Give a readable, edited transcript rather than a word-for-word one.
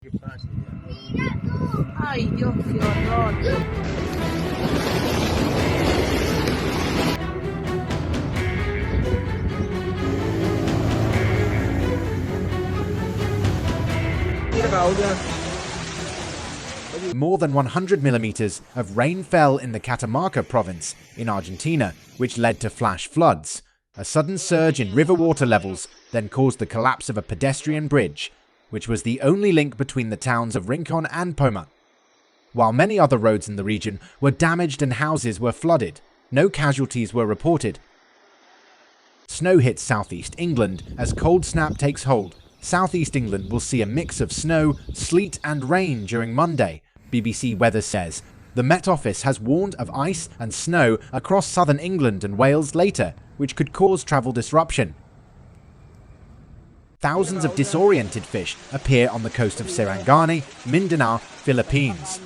Ay, Dios, qué horror. More than 100 millimeters of rain fell in the Catamarca province in Argentina, which led to flash floods. A sudden surge in river water levels then caused the collapse of a pedestrian bridge, which was the only link between the towns of Rincon and Poma. While many other roads in the region were damaged and houses were flooded, no casualties were reported. Snow hits southeast England as cold snap takes hold. Southeast England will see a mix of snow, sleet and rain during Monday, BBC Weather says. The Met Office has warned of ice and snow across southern England and Wales later, which could cause travel disruption. Thousands of disoriented fish appear on the coast of Sarangani, Mindanao, Philippines.